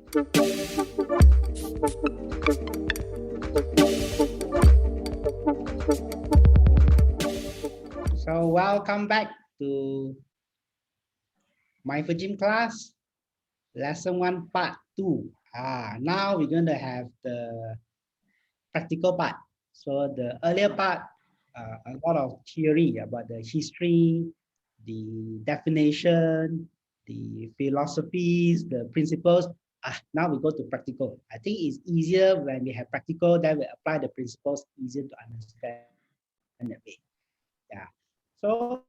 So welcome back to MindFulGym class, lesson 1, part 2. Now we're going to have the practical part. So the earlier part, a lot of theory about the history, the definition, the philosophies, the principles. Now we go to practical. I think it's easier when we have practical, then we apply the principles, easier to understand that way. Yeah. So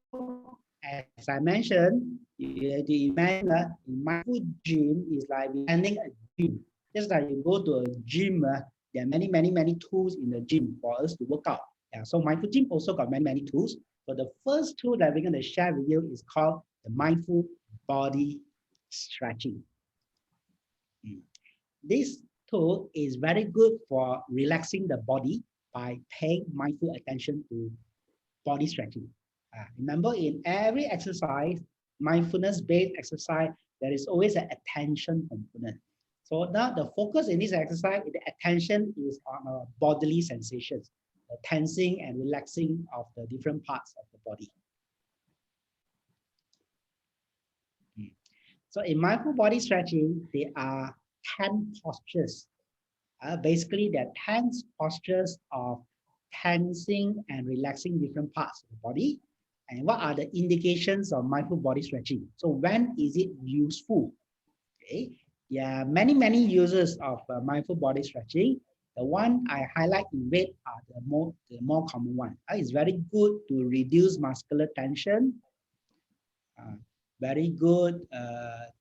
as I mentioned, you have to imagine that mindful gym is like attending a gym. Just like you go to a gym, there are many tools in the gym for us to work out. Yeah, so mindful gym also got many tools. So the first tool that we're going to share with you is called the mindful body stretching. This tool is very good for relaxing the body by paying mindful attention to body stretching. Remember, in every exercise, mindfulness-based exercise, there is always an attention component. So now the focus in this exercise, the attention is on our bodily sensations, the tensing and relaxing of the different parts of the body. So in mindful body stretching, there are 10 postures. Basically, there are 10 postures of tensing and relaxing different parts of the body. And what are the indications of mindful body stretching? So when is it useful? Okay, there are many uses of mindful body stretching. The one I highlight in red are the more common one. It's very good to reduce muscular tension. Very good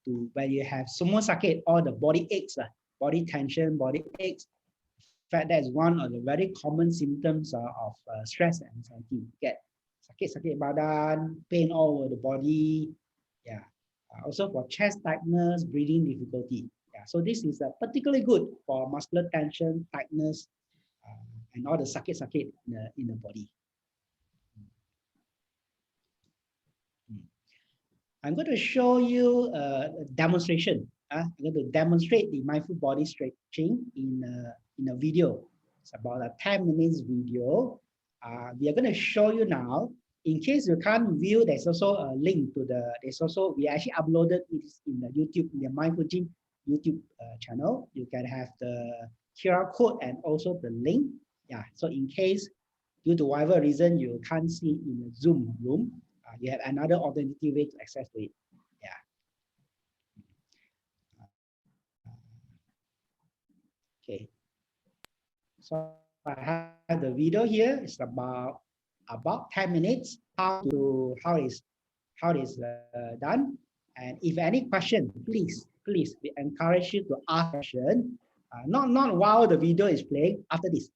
to when you have semua sakit, all the body aches, body tension, body aches. In fact, that's one of the very common symptoms of stress and anxiety. Get sakit badan, pain all over the body. Yeah. Also for chest tightness, breathing difficulty. Yeah. So this is particularly good for muscular tension, tightness, and all the sakit in the body. I'm going to show you a demonstration. I'm going to demonstrate the mindful body stretching in a video. It's about a 10 minutes video. We are going to show you now. In case you can't view, there's also a link to we actually uploaded it in the YouTube, in the MindFulGym YouTube channel. You can have the QR code and also the link. Yeah, so in case, due to whatever reason, you can't see in the Zoom room, you have another alternative way to access to it. Yeah. Okay. So I have the video here. It's about 10 minutes. How is done. And if any question, please, we encourage you to ask question. Not while the video is playing. After this,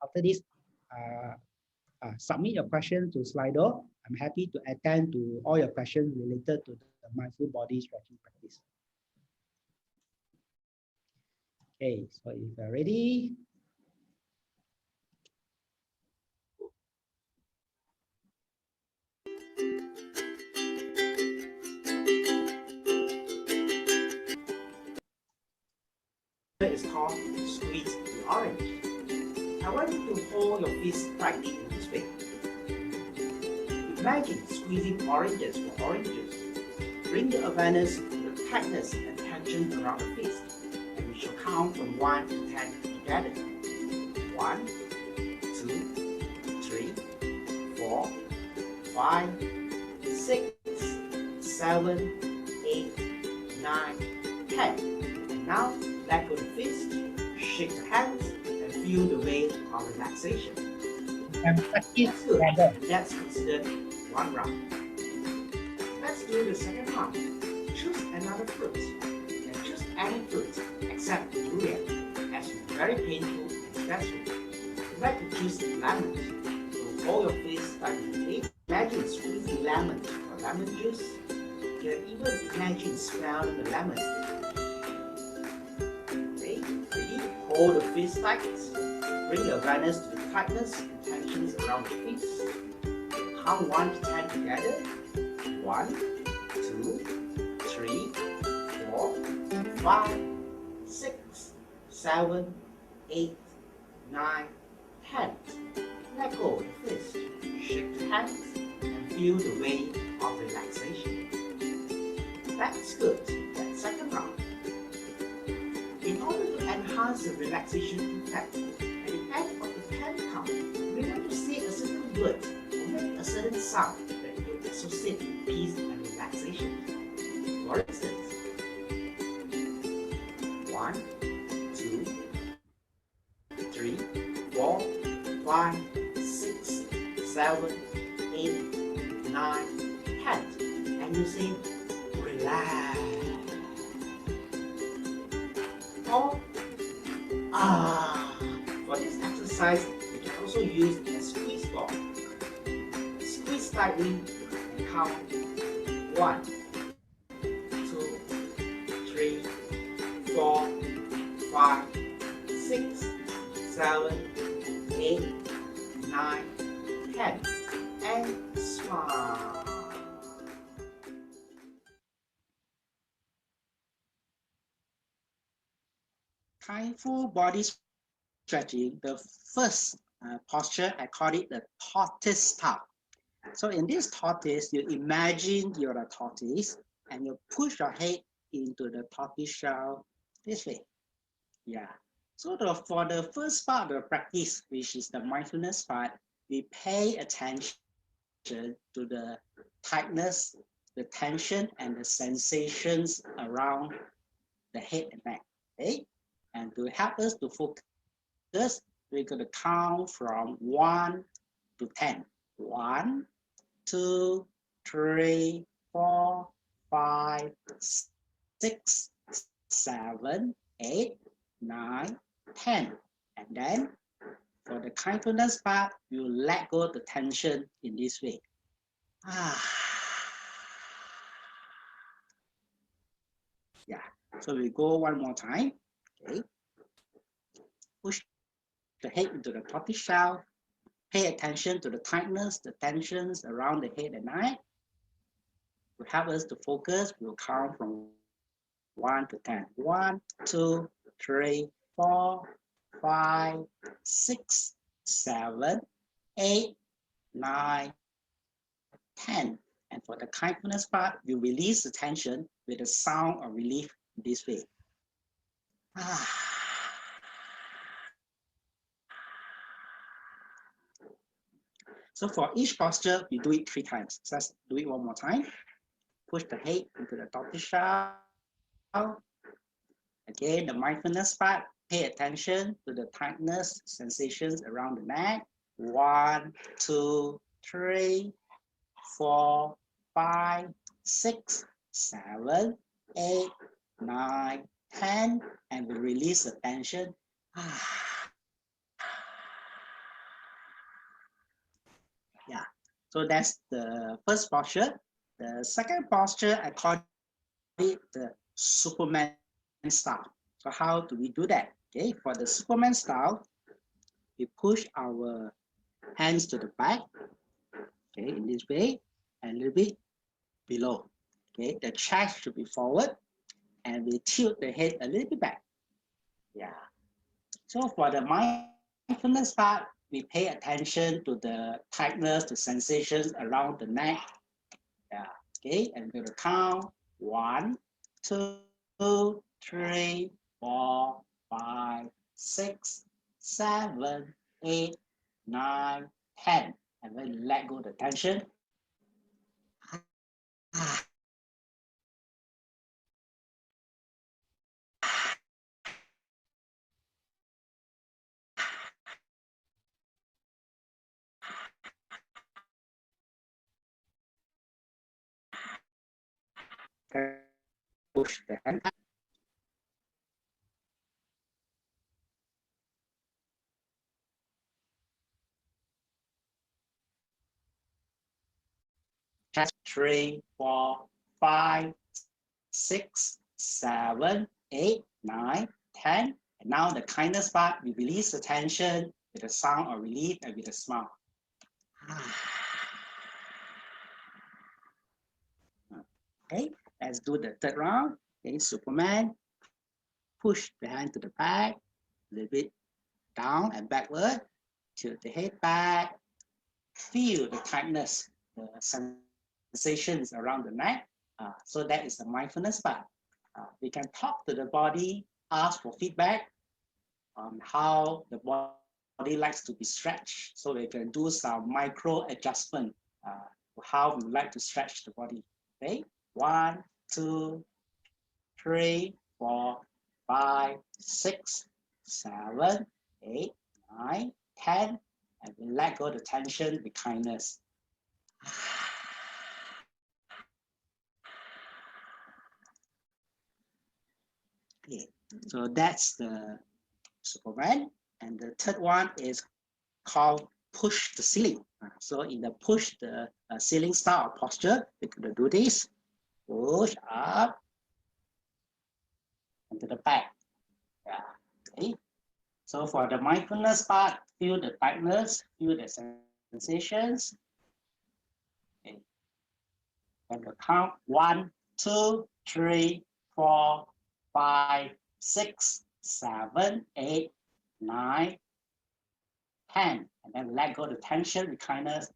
submit your question to Slido. I'm happy to attend to all your questions related to the mindful body stretching practice. Okay, so if you're ready. It's called squeeze the orange. I want you to hold your fist tightly in this way. Imagine squeezing oranges for oranges. Bring your awareness to the tightness and tension around the fist, and we shall count from 1 to 10 together. 1, 2, 3, 4, 5, 6, 7, 8, 9, 10. And now let go the fist, shake the hands, and feel the wave of relaxation. That's good. That's considered one round. Let's do the second round. Choose another fruit, and choose any fruit except durian, as it's very painful and stressful. You like to choose lemon, so hold your fist tightly. Imagine squeezing lemon or lemon juice. You can even imagine smelling the lemon. Okay, ready? Hold the fist tight. Bring your awareness to the tightness and tensions around the fist. Count 1 to 10 together. 1, 2, 3, 4, 5, 6, 7, 8, 9, 10. Let go of the fist, shake the hands, and feel the wave of relaxation. That's good. That's second round. In order to enhance the relaxation effect, at the end of the 10th count, we want to say a certain word or make a certain sound that you associate with peace and relaxation. For instance, 1, 2, 3, 4, 5, 6, 7, 8, 9, 10. And you say, relax. Or, for this exercise, you can also use a squeeze ball. Squeeze slightly and count 1, 2, 3, 4, 5, 6, 7, 8, 9, 10, and smile. Mindful body stretching, the first posture, I call it the tortoise style. So in this tortoise, you imagine you're a tortoise and you push your head into the tortoise shell this way. Yeah. So for the first part of the practice, which is the mindfulness part, we pay attention to the tightness, the tension, and the sensations around the head and neck. Okay? And to help us to focus, we're going to count from 1 to 10. 1, 2, 3, 4, 5, 6, 7, 8, 9, 10. And then for the mindfulness part, you let go of the tension in this way. Yeah. So we go one more time. Okay. Push the head into the tortoise shell. Pay attention to the tightness, the tensions around the head and neck. To help us to focus, we'll count from 1 to 10. 1, 2, 3, 4, 5, 6, 7, 8, 9, 10. And for the mindfulness part, you release the tension with a sound of relief this way. So for each posture, we do it 3 times. So let's do it one more time. Push the head into the tortoise shell. Again, the mindfulness part, pay attention to the tightness, sensations around the neck. 1, 2, 3, 4, 5, 6, 7, 8, 9, 10, and we release the tension. Yeah, so that's the first posture. The second posture, I call it the Superman style. So how do we do that? Okay, for the Superman style, we push our hands to the back, okay, in this way, and a little bit below. Okay, the chest should be forward, and we tilt the head a little bit back. Yeah. So for the mindfulness part, we pay attention to the tightness, the sensations around the neck. Yeah. Okay, and we're gonna count 1, 2, 3, 4, 5, 6, 7, 8, 9, 10. And then let go of the tension. Push the hand back. Chest 3, 4, 5, 6, 7, 8, 9, 10. And now the kindness part, we release the tension with a sound of relief and with a smile. Okay, let's do the third round. Okay, Superman. Push the hand to the back, A little bit down and backward. Tilt the head back. Feel the tightness, the sensations around the neck. So that is the mindfulness part. We can talk to the body, ask for feedback on how the body likes to be stretched. So we can do some micro adjustment how we like to stretch the body. Okay, 1, 2, 3, 4, 5, 6, 7, 8, 9, 10, and we let go the tension with kindness. Okay, so that's the Superman. And the third one is called push the ceiling. So in the push the ceiling style posture, we're going to do this. Push up and to the back. Yeah. Okay. So for the mindfulness part, feel the tightness, feel the sensations. Okay. And we'll count 1, 2, 3, 4, 5, 6, 7, 8, 9, 10. And then let go the tension with kindness.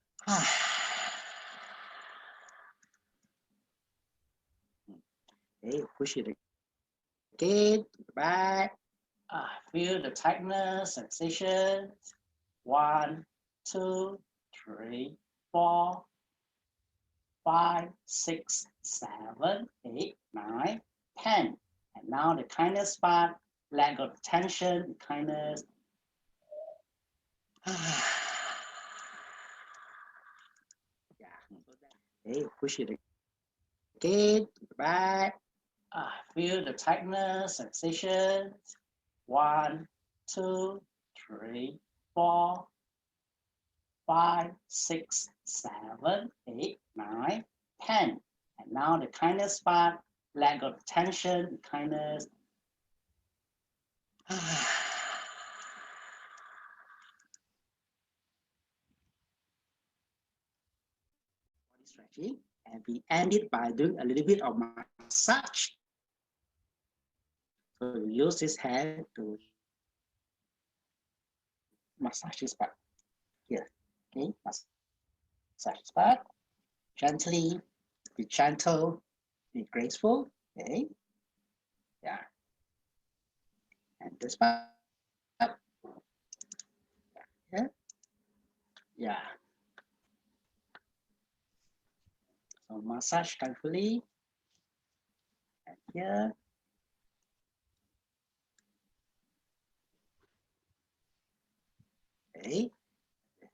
Okay, push it again, back. Feel the tightness, sensations. 1, 2, 3, 4, 5, 6, 7, 8, 9, 10. And now the kindness part, let go the tension, kindness. Okay, push it again, back. Feel the tightness, sensations. 1, 2, 3, 4, 5, 6, 7, 8, 9, 10. And now the kindness part, let go of tension, kindness. Body stretching, and we end it by doing a little bit of massage. So we use this hand to massage this part here. Okay, massage this part gently, be gentle, be graceful. Okay, yeah, and this part, yeah, yeah. So massage carefully, and here. Okay,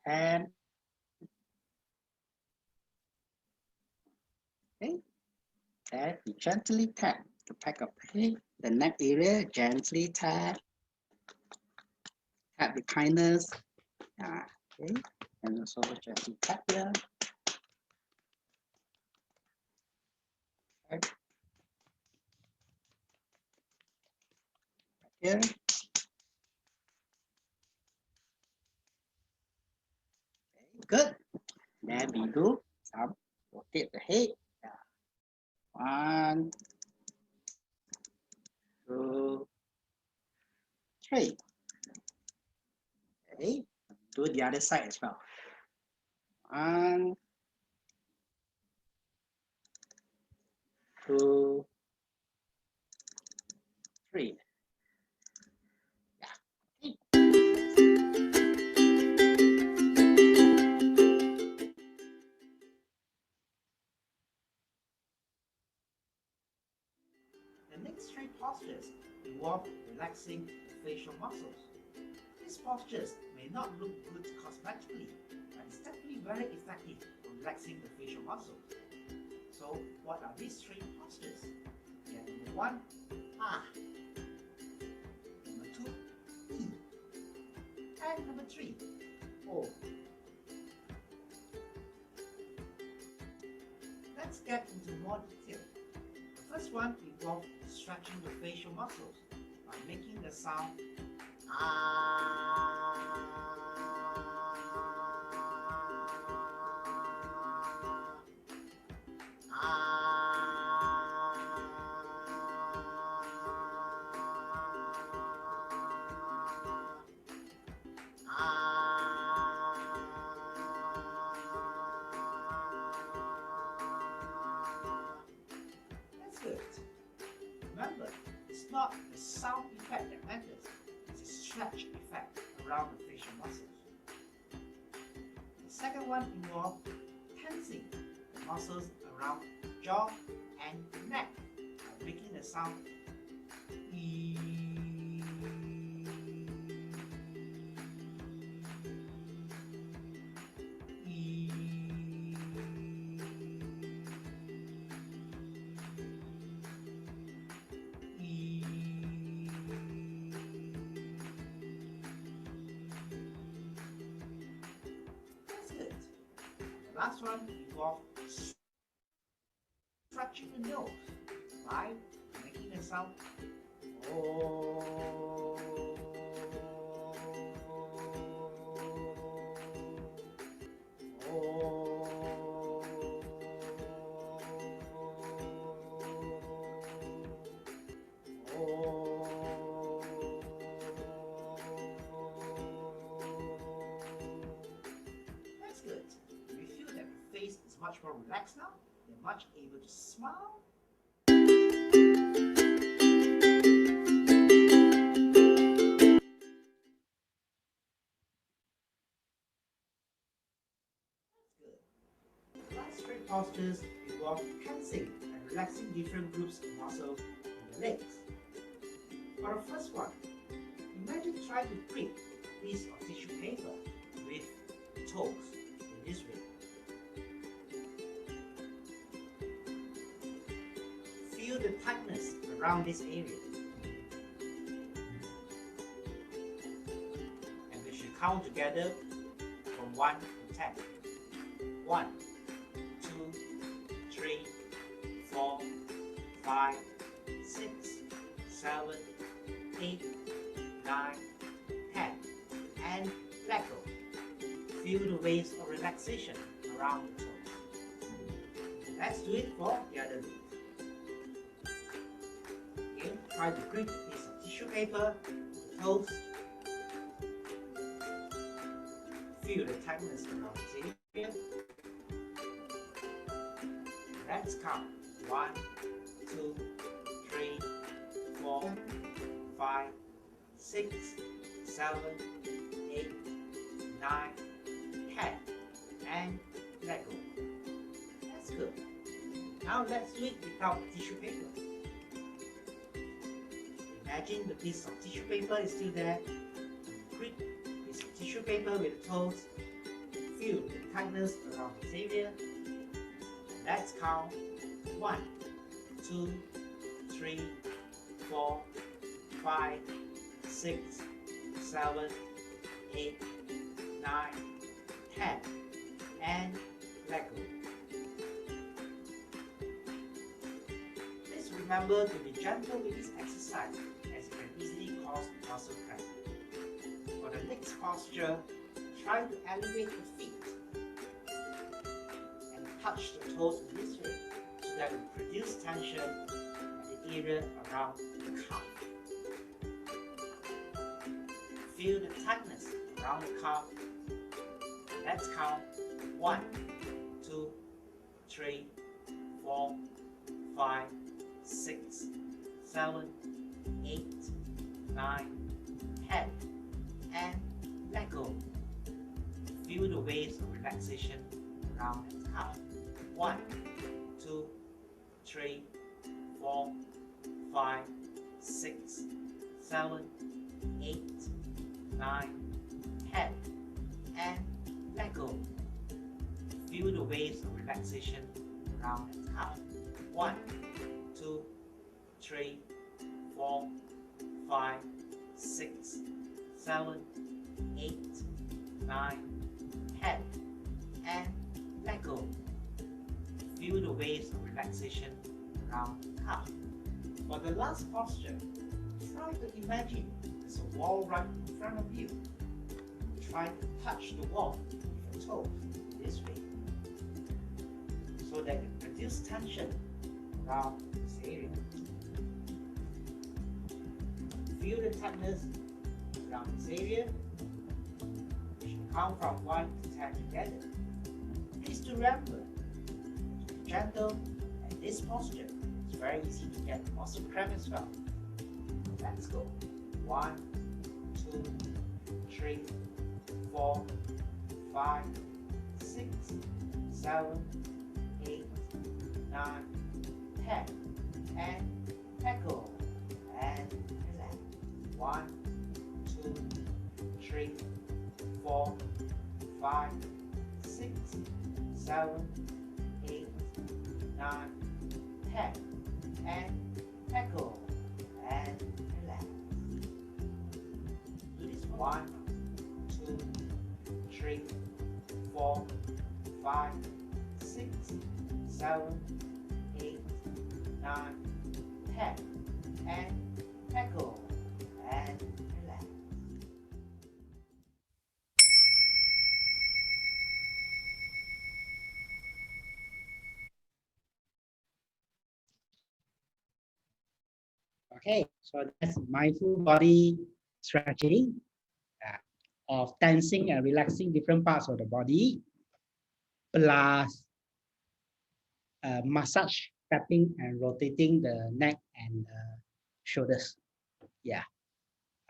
and okay, and we gently tap the back of the head, the neck area, gently tap with kindness. Okay, and also gently tap here. Okay. Here. Good. Then we do some rotate the head. 1, 2, 3. Okay. Do the other side as well. 1, 2, 3. Yeah. The next 3 postures involve relaxing the facial muscles. These postures may not look good cosmetically, but it's definitely very effective for relaxing the facial muscles. So what are these 3 postures? Yeah, number 1, Ah. Number 2, E. And number 3, O. Let's get into more detail. The first one involves stretching the facial muscles by making the sound remember, it's not the sound effect that matters, it's the stretch effect around the facial muscles. The second one involves tensing the muscles around the jaw and the neck by making the sound E. Last one involves stretching the nose by making the sound oh. Oh. Oh. That's good. We feel that the face is much more relaxed now. You're much able to smile. That's good. Last three postures involve tensing and relaxing different groups of muscles in the legs. For the first one, imagine trying to prick a piece of tissue paper with the toes in this way. Feel the tightness around this area. And we should count together from 1 to 10. 1, 2, 3, 4, 5, 6, 7, 8, 9, 10. And let go. Feel the waves of relaxation around the toes. Let's do it for the other leg. Again, try to grip a piece of tissue paper with the toes. Feel the tightness around this area. Let's count. 1, 2, 3, 4, 5, 6, 7, 8, 9, 10. And let go. That's good. Now let's do it without tissue paper. Imagine the piece of tissue paper is still there. Grip the piece of tissue paper with the toes. Feel the tightness around this area. Let's count. 1, 2, 3, 4, 5, 6, 7, 8, 9, 10. And let go. Please remember to be gentle with this exercise as it can easily cause muscle cramp. For the next posture, try to elevate the feet and touch the toes in this way so that we produce tension at the area around the calf. Feel the tightness around the calf. Let's count. 1, 2, 3, 4, 5, 6, 7, 8, 9, 10. And let go. Feel the waves of relaxation around the calf. 1, 2, 3, 4, 5, 6, 7, 8, 9, 10. And let go. Feel the waves of relaxation around the calf. 1, 2, 3, 4, 5, 6, 7, 8, 9, 10. And let go. Feel the waves of relaxation around the calf. For the last posture, try to imagine there's a wall right in front of you. Try to touch the wall with your toes this way so that you produce tension around this area. Feel the tightness around this area. You should count from 1 to 10 together. Please remember to be gentle and this posture It's very easy to get muscle cramp as well. Let's go. 1, 2, 3, 4, 5, 6, 7, 8, 9, 10. And tackle. And relax. 1, 2, 3, 4, 5, 6, 7, 8, 9, 10. And tackle. And relax. Do this 1, 2, 3, 4, 5, 6, 7, 8, 9, 10. And tackle. And relax. Okay, so that's mindful body stretching of tensing and relaxing different parts of the body, plus massage, tapping and rotating the neck and shoulders. Yeah,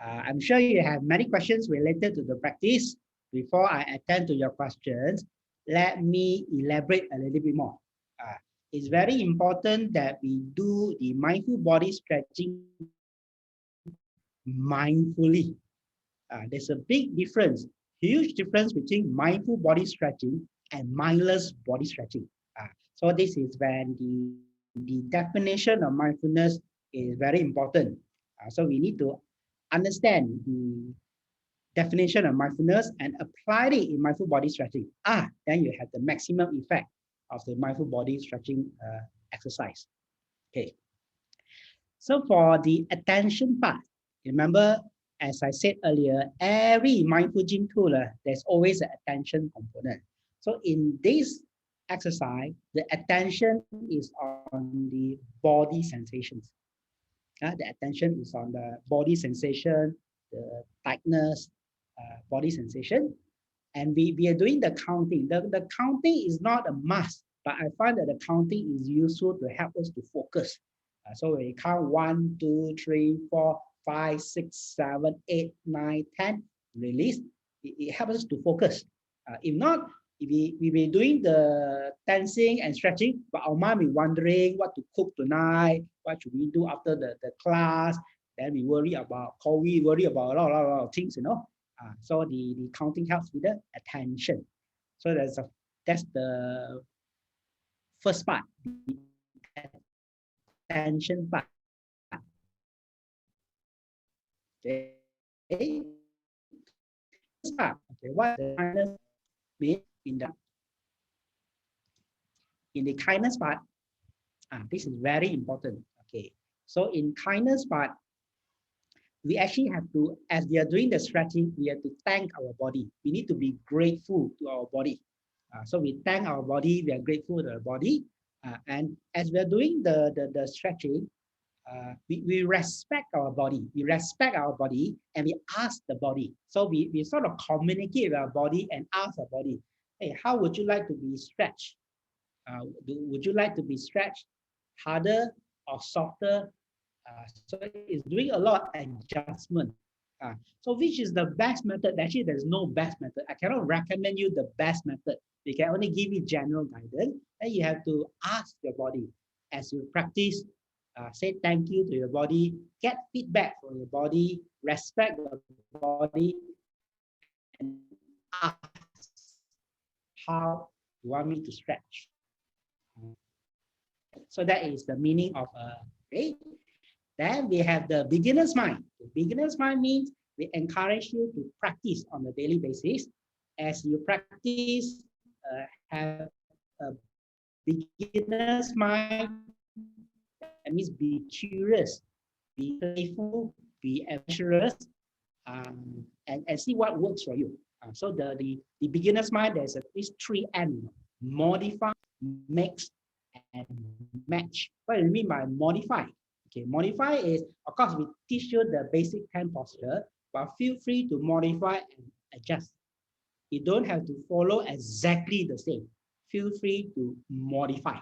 I'm sure you have many questions related to the practice. Before I attend to your questions, let me elaborate a little bit more. It's very important that we do the mindful body stretching mindfully. There's a big difference, huge difference between mindful body stretching and mindless body stretching. So this is when the definition of mindfulness is very important. So we need to understand the definition of mindfulness and apply it in mindful body stretching. Then you have the maximum effect of the mindful body stretching exercise. Okay. So for the attention part, remember, as I said earlier, every MindFulGym tool, there's always an attention component. So in this exercise, the attention is on the body sensations. The attention is on the body sensation, the tightness, body sensation. And we are doing the counting. The counting is not a must, but I find that the counting is useful to help us to focus. So we count 1, 2, 3, 4, 5, 6, 7, 8, 9, 10, release. It helps us to focus. If not, if we be doing the tensing and stretching, but our mind be wondering what to cook tonight, what should we do after the class, then we worry about COVID, worry about a lot of things, you know. So the counting helps with the attention. So that's the first part, the attention part. Okay. Okay, what the kindness mean in the kindness part? This is very important. Okay, so in kindness part, we actually have to, as we are doing the stretching, we have to thank our body. We need to be grateful to our body. So we thank our body, we are grateful to our body. And as we are doing the stretching, we respect our body. We respect our body and we ask the body. So we sort of communicate with our body and ask our body, hey, how would you like to be stretched? Would you like to be stretched harder or softer? So it's doing a lot of adjustment. So which is the best method? Actually, there's no best method. I cannot recommend you the best method. We can only give you general guidance. And you have to ask your body as you practice. Say thank you to your body. Get feedback from your body. Respect your body. And ask how you want me to stretch. So that is the meaning of okay. Then we have the beginner's mind. The beginner's mind means we encourage you to practice on a daily basis. As you practice, have a beginner's mind. That means be curious, be playful, be adventurous, and see what works for you. So the beginner's mind, there's at least 3 M: modify, mix, and match. What do you mean by modify? Okay, modify is, of course, we teach you the basic hand posture, but feel free to modify and adjust. You don't have to follow exactly the same. Feel free to modify.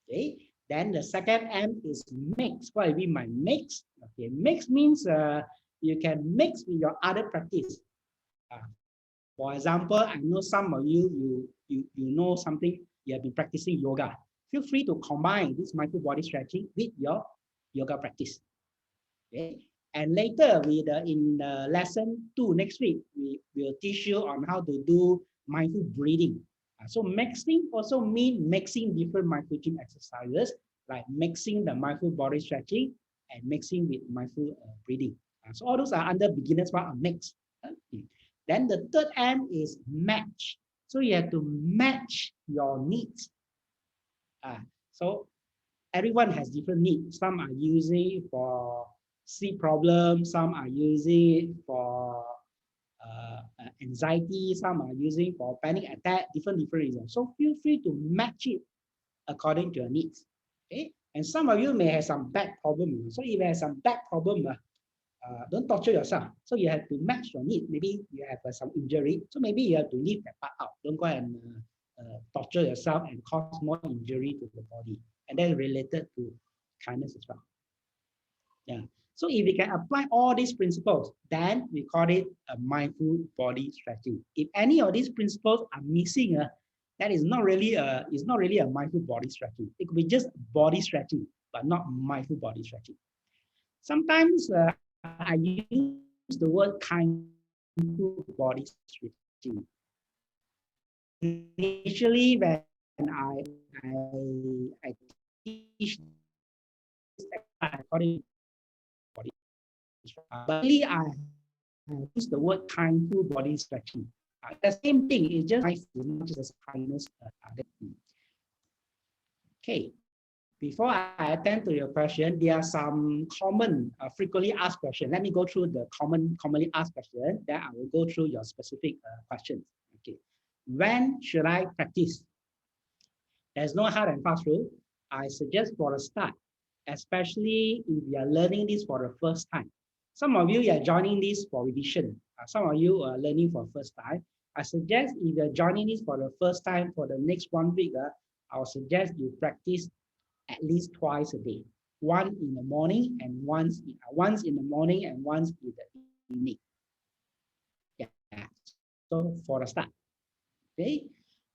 Okay, Then the second M is mix. What do I mean by mix? Okay, mix means you can mix with your other practice. For example, I know some of you know something, you have been practicing yoga. Feel free to combine this mindful body stretching with your yoga practice. Okay. And later, in lesson 2 next week, we will teach you on how to do mindful breathing. So mixing also means mixing different mindful gym exercises, like mixing the mindful body stretching and mixing with mindful breathing. So all those are under beginners part of mix. Then the third M is match. So you have to match your needs. So everyone has different needs. Some are using it for sleep problems, some are using it for anxiety, some are using for panic attack, different reasons. So feel free to match it according to your needs. Okay, and some of you may have some back problem. So if you have some back problem, don't torture yourself. So you have to match your need. Maybe you have some injury, so maybe you have to leave that part out. Don't go and torture yourself and cause more injury to the body. And then related to kindness as well. Yeah. So if we can apply all these principles, then we call it a mindful body stretching. If any of these principles are missing, that is not really a mindful body stretching. It could be just body stretching, but not mindful body stretching. Sometimes I use the word mindful body stretching. Initially, when I teach, I call it body stretching. But really, I use the word mindful body stretching. The same thing is just not just kindness. Okay. Before I attend to your question, there are some common, frequently asked questions. Let me go through the commonly asked questions. Then I will go through your specific questions. Okay. When should I practice? There's no hard and fast rule. I suggest for a start, especially if you are learning this for the first time. Some of you are joining this for revision. Some of you are learning for the first time. I suggest if you're joining this for the first time for the next 1 week, I would suggest you practice at least twice a day. One in the morning and once in the morning and once in the evening. Yeah. So for the start. Okay.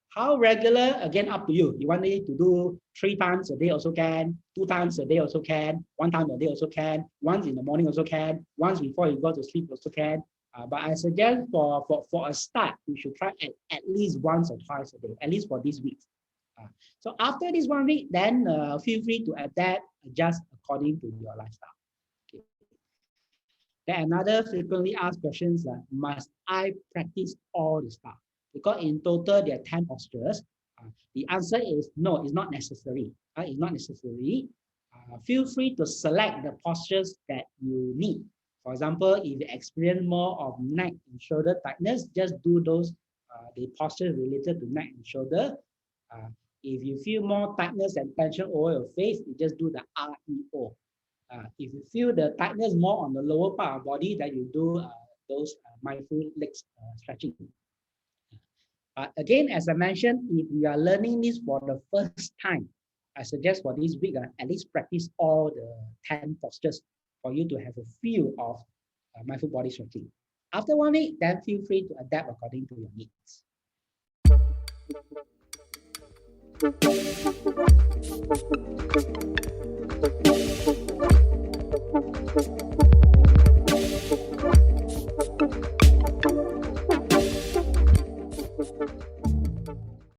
How regular, again, up to you. You want it to do 3 times a day also can, 2 times a day also can, 1 time a day also can, once in the morning also can, once before you go to sleep also can. But I suggest for a start, you should try at least once or twice a day, at least for this week. So after this 1 week, then feel free to adapt, adjust according to your lifestyle. Okay. Then another frequently asked questions, must I practice all the stuff? Because in total, there are 10 postures. The answer is no, it's not necessary. It's not necessary. Feel free to select the postures that you need. For example, if you experience more of neck and shoulder tightness, just do those the postures related to neck and shoulder. If you feel more tightness and tension over your face, you just do the REO. If you feel the tightness more on the lower part of the body, then you do those mindful legs stretching. Again, as I mentioned, if you are learning this for the first time, I suggest for this week, at least practice all the 10 postures for you to have a feel of mindful body stretching. After 1 week, then feel free to adapt according to your needs.